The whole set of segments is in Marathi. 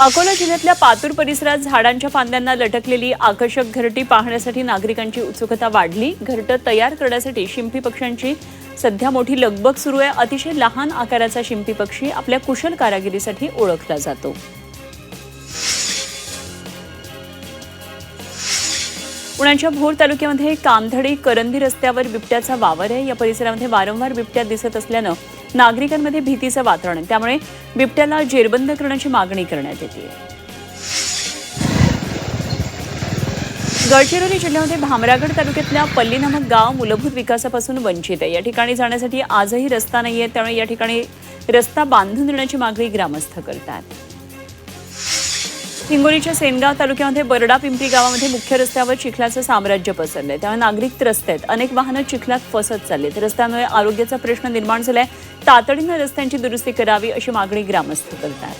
अकोला जिल्ह्यातल्या पातूर परिसरात झाडांच्या फांद्यांना लटकलेली आकर्षक घरटी पाहण्यासाठी नागरिकांची उत्सुकता वाढली। घरटं तयार करण्यासाठी शिंपी पक्ष्यांची सध्या मोठी लगबग सुरू आहे। अतिशय लहान आकाराचा शिंपी पक्षी आपल्या कुशल कारागिरीसाठी ओळखला जातो। पुण्याच्या भोर तालुक्यामध्ये कामधडी करंदी रस्त्यावर बिबट्याचा वावर आहे। या परिसरामध्ये वारंवार बिबट्या दिसत असल्यानं नागरिकांमध्ये भीतीचं वातावरण, त्यामुळे बिबट्याला जेरबंद करण्याची मागणी करण्यात येते। गडचिरोली जिल्ह्यामध्ये भामरागड तालुक्यातल्या पल्ली नामक गाव मूलभूत विकासापासून वंचित आहे। या ठिकाणी जाण्यासाठी आजही रस्ता नाहीये, त्यामुळे या ठिकाणी रस्ता बांधून देण्याची मागणी ग्रामस्थ करतात। हिंगोलीच्या सेनगाव तालुक्यामध्ये बरडा पिंपरी गावामध्ये मुख्य रस्त्यावर चिखलाचं साम्राज्य पसरलंय, त्यामुळे नागरिक त्रस्त आहेत। अनेक वाहनं चिखलात फसत चाललीत। रस्त्यामुळे आरोग्याचा प्रश्न निर्माण झालाय। तातडीनं रस्त्यांची दुरुस्ती करावी अशी मागणी ग्रामस्थ करतात।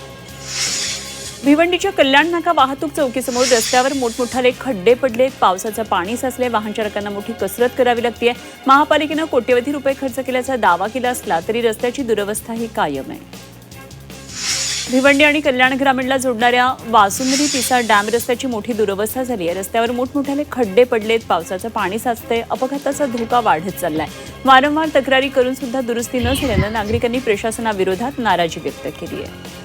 भिवंडीच्या कल्याण नाका वाहतूक चौकीसमोर रस्त्यावर मोठमोठाले खड्डे पडलेत। पावसाचं पाणी साचले, वाहन चालकांना मोठी कसरत करावी लागतेय। महापालिकेनं कोट्यवधी रुपये खर्च केल्याचा दावा केला असला तरी रस्त्याची दुरवस्था ही कायम आहे। भिवंडी आणि कल्याण ग्रामीणला जोडणाऱ्या वासुंदरी पिसाळ डॅम रस्त्याची मोठी दुरवस्था झाली आहे। रस्त्यावर मोठमोठाले खड्डे पडलेत, पावसाचं पाणी साचतंय, अपघाताचा धोका वाढत चाललाय। वारंवार तक्रारी करून सुद्धा दुरुस्ती न झाल्यानं नागरिकांनी प्रशासनाविरोधात नाराजी व्यक्त केली आहे।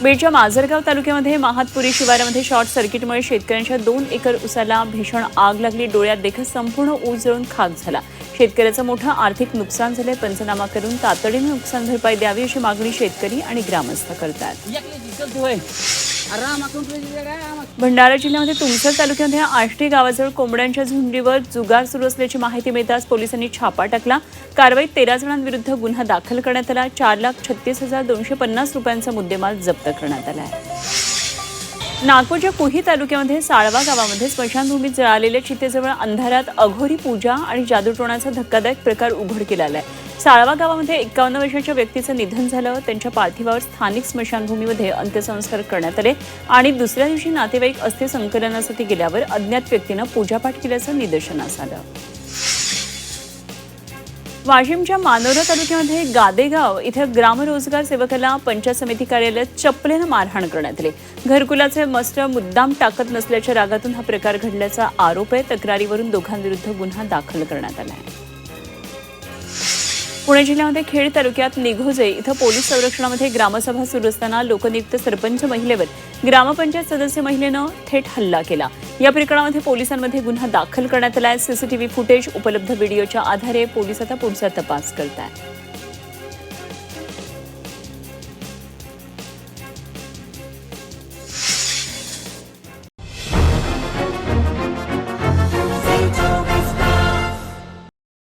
बीडच्या माजलगाव तालुक्यामध्ये महातपुरी शिवारामध्ये शॉर्ट सर्किटमुळे शेतकऱ्यांच्या 2 एकर ऊसाला भीषण आग लागली। डोळ्यात देखत संपूर्ण ऊस जळून खाक झाला। शेतकऱ्याचं मोठं आर्थिक नुकसान झालंय। पंचनामा करून तातडीने नुकसान भरपाई द्यावी अशी मागणी शेतकरी आणि ग्रामस्थ करतात। भंडारा जिल्ह्यामध्ये तुमसर तालुक्यामध्ये आष्टी गावाजवळ कोंबड्यांच्या झुंडीवर जुगार सुरू असल्याची माहिती मिळताच पोलिसांनी छापा टाकला। कारवाईत 13 जणांविरुद्ध गुन्हा दाखल करण्यात आला। 4,36,250 रुपयांचा मुद्देमाल जप्त करण्यात आला आहे। नागपूरच्या कुही तालुक्यामध्ये साळवा गावामध्ये स्मशानभूमीत जळालेल्या चितेजवळ अंधारात अघोरी पूजा आणि जादूटोणाचा धक्कादायक प्रकार उघडकीला आलाय। साळवा गावामध्ये 51 वर्षाच्या व्यक्तीचं निधन झालं। त्यांच्या पार्थिवावर स्थानिक स्मशानभूमीमध्ये अंत्यसंस्कार करण्यात आले आणि दुसऱ्या दिवशी नातेवाईक अस्थि संकलनासाठी गेल्यावर अज्ञात व्यक्तीनं पूजापाठ केल्याचं निदर्शनास आलं। वाशिमच्या मानोरा तालुक्यामध्ये गादेगाव इथे ग्रामरोजगार सेवकाला पंचायत समिती कार्यालयात चप्पलेनं मारहाण करण्यात आली। घरकुलाचे मस्टर मुद्दाम टाकत नसल्याच्या रागातून हा प्रकार घडल्याचा आरोप आहे। तक्रारीवरून दोघांविरुद्ध गुन्हा दाखल करण्यात आला आहे। पुणे जिल्ह्यामध्ये खेड तालुक्यात निघोजे इथं पोलीस संरक्षणामध्ये ग्रामसभा सुरू असताना लोकनियुक्त सरपंच महिलेवर ग्रामपंचायत सदस्य महिलेनं थेट हल्ला केला। या प्रकरणामध्ये पोलिसांमध्ये गुन्हा दाखल करण्यात आला आहे। सीसीटीव्ही फुटेज उपलब्ध व्हिडिओच्या आधारे पोलीस आता पुढचा तपास करत आहेत।